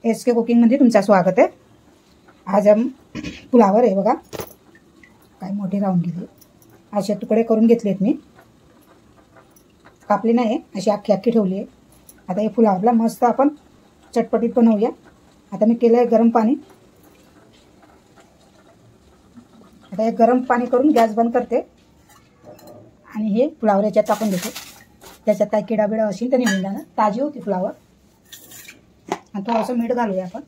SK कुकिंगमध्ये तुमचं स्वागत आहे। आज पुलावर आहे बघा, काय मोठी राऊंड घेतली, असे तुकडे करून घेतलेत मी, कापली नाही, अशी अख्खी अख्खी ठेवली आहे। आता हे पुलावला मस्त आपण चटपटीत बनवूया। आता मी केलंय गरम पाणी, आता हे गरम पाणी करून गॅस बंद करते आणि हे पुलावर याच्यात टाकून देते। त्याच्यात काय किडा बिडा असेल तर निघून जाणार, ताजी होती पुलावर। आणि थोडंसं मीठ घालूया आपण,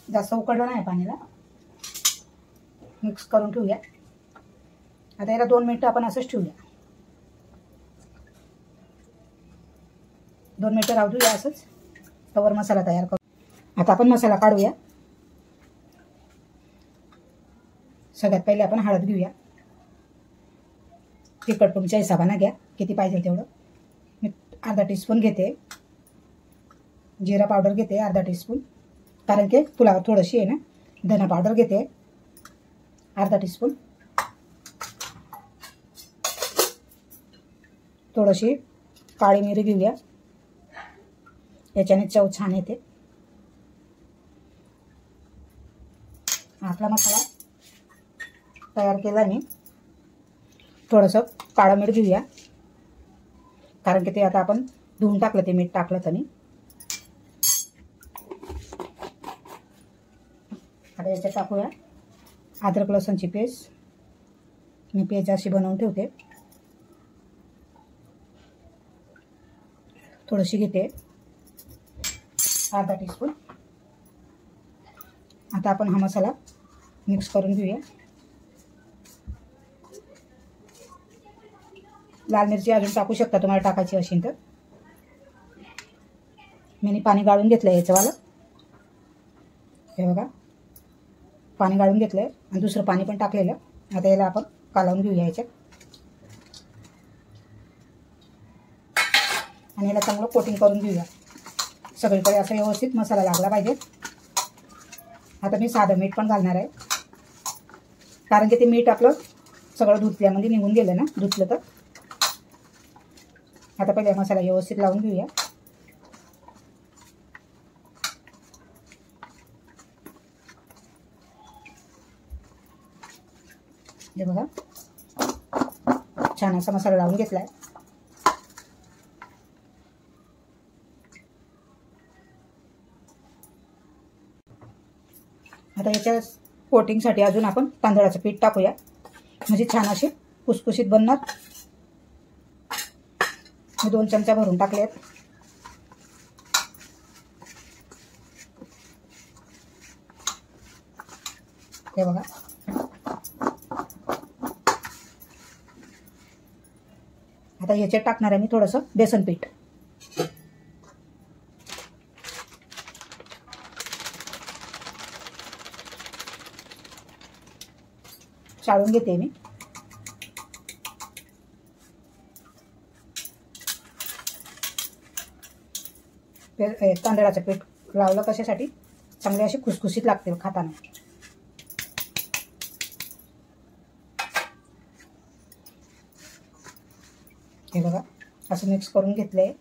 जास्त उकळलं नाही पाण्याला, मिक्स करून ठेवूया। आता याला 2 मिनिटं आपण असंच ठेवूया, 2 मिनिटं राहू देऊया असंच, तवर मसाला तयार करू। आता आपण मसाला काढूया। सगळ्यात पहिले आपण हळद घेऊया, तिखट तुमच्या हिशोबाने घ्या, किती पाहिजे तेवढं। मी अर्धा टीस्पून घेते, जिरा पावडर घेते अर्धा टीस्पून, कारण की पुलाव थोडीशी आहे ना। धना पावडर घेते अर्धा टीस्पून, थोडीशी काळी मिरी घेऊया, याच्याने चव छान येते। आपला मसाला तयार केला मी, थोडंसं काळं मीठ घेऊया, कारण की ते आता आपण धुवून टाकलं, ते मीठ टाकलं तरी। आता याच्यात टाकूया अद्रक लसूणची पेस्ट, मी पेस्ट अशी बनवून ठेवते, थोडीशी घेते अर्धा टीस्पून। आता आपण हा मसाला मिक्स करून घेऊया। लाल मिरची अजून टाकू शकता तुम्हाला टाकायची असेल तर। मी पाणी गाळून घेतलं याचंवालं, हे बघा पाणी गाळून घेतलंय आणि दुसरं पाणी पण टाकलेलं। आता याला आपण कालवून घेऊया याच्यात, आणि याला चांगलं कोटिंग करून घेऊया सगळीकडे, असं व्यवस्थित मसाला लागला पाहिजे। आता मी साधं मीठ पण घालणार आहे, कारण की ते मीठ आपलं सगळं धुतल्यामध्ये निघून गेलं ना, धुतलं तर। आता पहिले मसाला व्यवस्थित लावून घेऊया। हे बघा छान असा मसाला लावून घेतलाय। आता याच्या कोटिंगसाठी अजून आपण तांदळाचं पीठ टाकूया, म्हणजे छान असे कुसकुशीत बनणार। मी 2 चमचा भरून टाकले आहेत। हे बघा आता याच्यात टाकणार आहे मी थोडंसं बेसन पीठ, चाळून घेते मी। तांदळाचं पीठ लावलं कशासाठी, चांगले असे खुसखुशीत लागते खाताना। हे बघा असं मिक्स करून घेतलंय,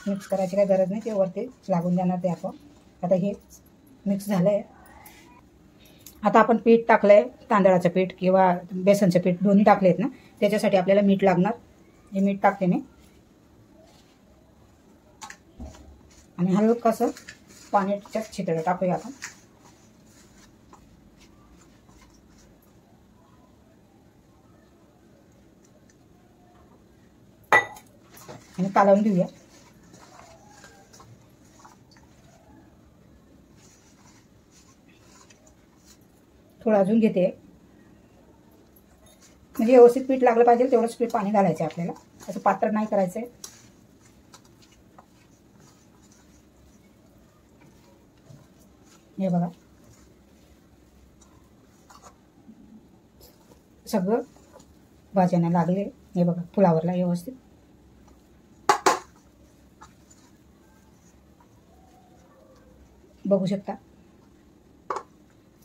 मिक्स करायची काही गरज नाही, ते वरती लागून जाणार ते आपण। आता हे मिक्स झालंय। आता आपण पीठ टाकलंय, तांदळाचं पीठ किंवा बेसनचं पीठ दोन्ही टाकलेत ना, त्याच्यासाठी आपल्याला मीठ लागणार। हे मीठ टाकते मी, आणि हलकसं पाण्याच्या छितडं टाकूया आपण, आणि कालवून घेऊया। थोडं अजून घेते, म्हणजे व्यवस्थित पीठ लागलं पाहिजे तेवढंच पीठ पाणी घालायचं आपल्याला, असं पातळ नाही करायचंय। हे बघा सगळं भाज्यांना लागले, हे बघा पुलावरला व्यवस्थित। बघू शकता।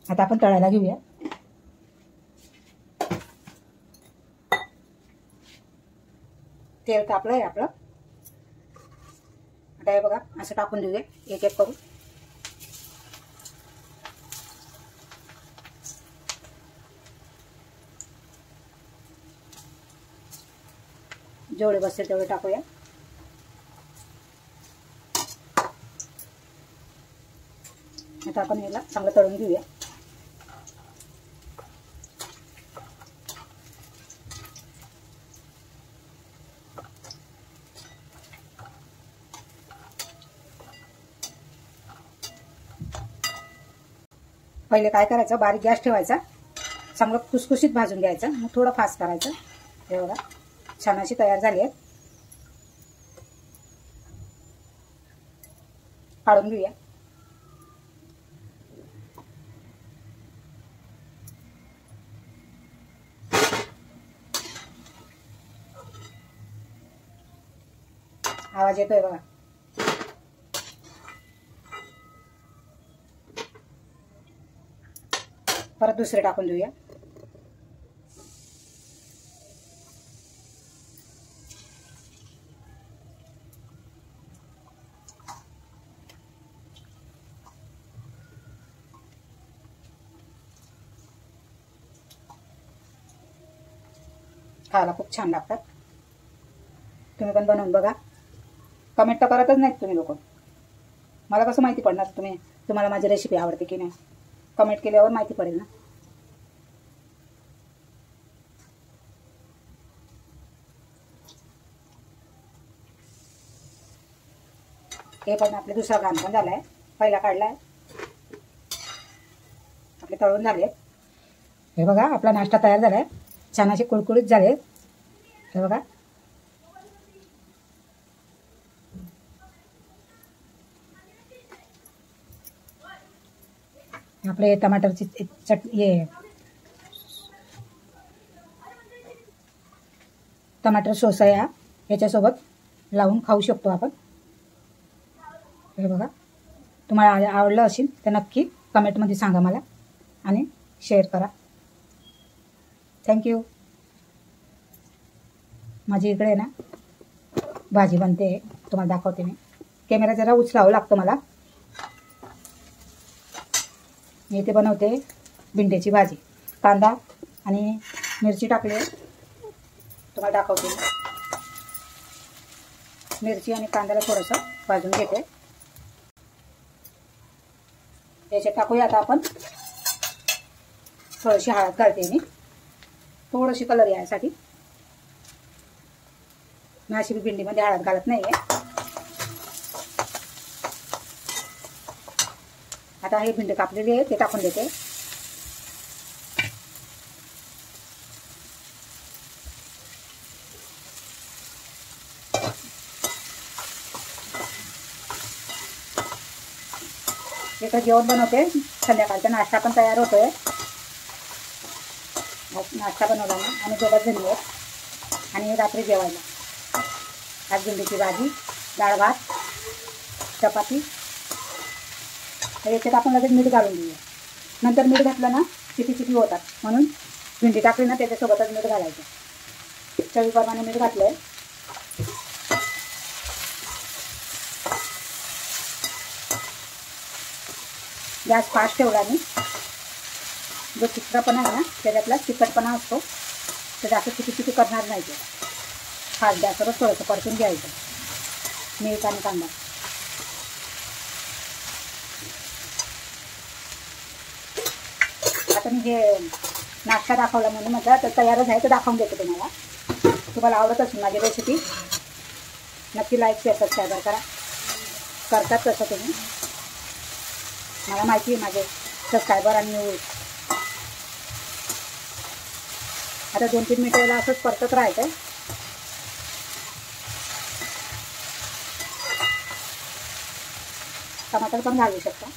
आता आपण तळायला घेऊया। तेल तापलंय आपलं, आता हे बघा असं टाकून देऊया एक एक करून. जेवढे बसतील तेवढे टाकूया. आता आपण याला चांगलं तळून घेऊया. पहिले काय करायचं, बारीक गॅस ठेवायचा, चांगलं खुसखुशीत भाजून घ्यायचं, मग थोडं फास्ट करायचं. हे बघा छान अशी तयार झाली आहे. काढून घेऊया. आवाज येतोय बघा. परत दुसरे टाकून देऊया. खायला खूप छान लागतात. तुम्ही पण बनवून बघा. कमेंट तर करतच नाहीत तुम्ही लोक. मला कसं माहिती पडणार तुम्हाला माझी रेसिपी आवडते की नाही? कमेंट केल्यावर माहिती पडेल ना. हे पण आपले दुसरा घाण पण झालाय. पहिला काढलाय. आपले तळून झाले. हे बघा आपला नाश्ता तयार झालाय. छान असे कुळकुळीत झाले. हे बघा आपले टमाटरची टमाटर सॉस आहे. याच्यासोबत लावून खाऊ शकतो आपण. हे बघा तुम्हाला आवडलं असेल तर नक्की कमेंटमध्ये सांगा मला आणि शेअर करा. थँक्यू. माझी इकडे ना भाजी बनते, तुम्हाला दाखवते मी. कॅमेरा जरा उचलावं लागतं मला. मी इथे बनवते भेंडीची भाजी. कांदा आणि मिरची टाकली, तुम्हाला दाखवते. मिरची आणि कांद्याला थोडंसं भाजून घेते. याच्यात टाकूया आता आपण थोडीशी हळद घालते मी, थोडीशी कलर यासाठी. मी अशी भेंडीमध्ये हळद घालत नाहीये. आता हे भेंडी कापलेली आहे ते टाकून देते. इथं जेवण बनवते. संध्याकाळचा नाश्ता पण तयार होतोय. नाश्ता बनवला ना आणि दोघंच जणी आहेत आणि रात्री जेवायला. आज भेंडीची भाजी, डाळ भात, चपाती. तर याच्यात आपण लगेच मीठ घालून देऊया. नंतर मीठ घातलं ना चिटी होतात, म्हणून भेंडी टाकली ना त्याच्यासोबतच मीठ घालायचं. चवीप्रमाणे मीठ घातलंय. गॅस फास्ट ठेवला मी. जो तिखटपणा आहे ना त्याच्यातला तिखटपणा असतो, तर जास्त चिटी करणार नाही. ते फास्ट गॅसवरच थोडंसं परतून घ्यायचं मीठ आणि कांदा. आता मी हे नाश्ता दाखवला म्हणून म्हटलं तर तयारच आहे, तर दाखवून देतो तुम्हाला. तुम्हाला आवडत असेल माझी रेसिपी नक्की लाईक शेअर सबस्क्राईब करा. करतात तसं तुम्ही, मला माहिती आहे माझे सबस्क्रायबर आणि व्ह्यूज. आता 2-3 मिनिटाला असंच परतत राहायचं. टमाटर पण घालू शकता.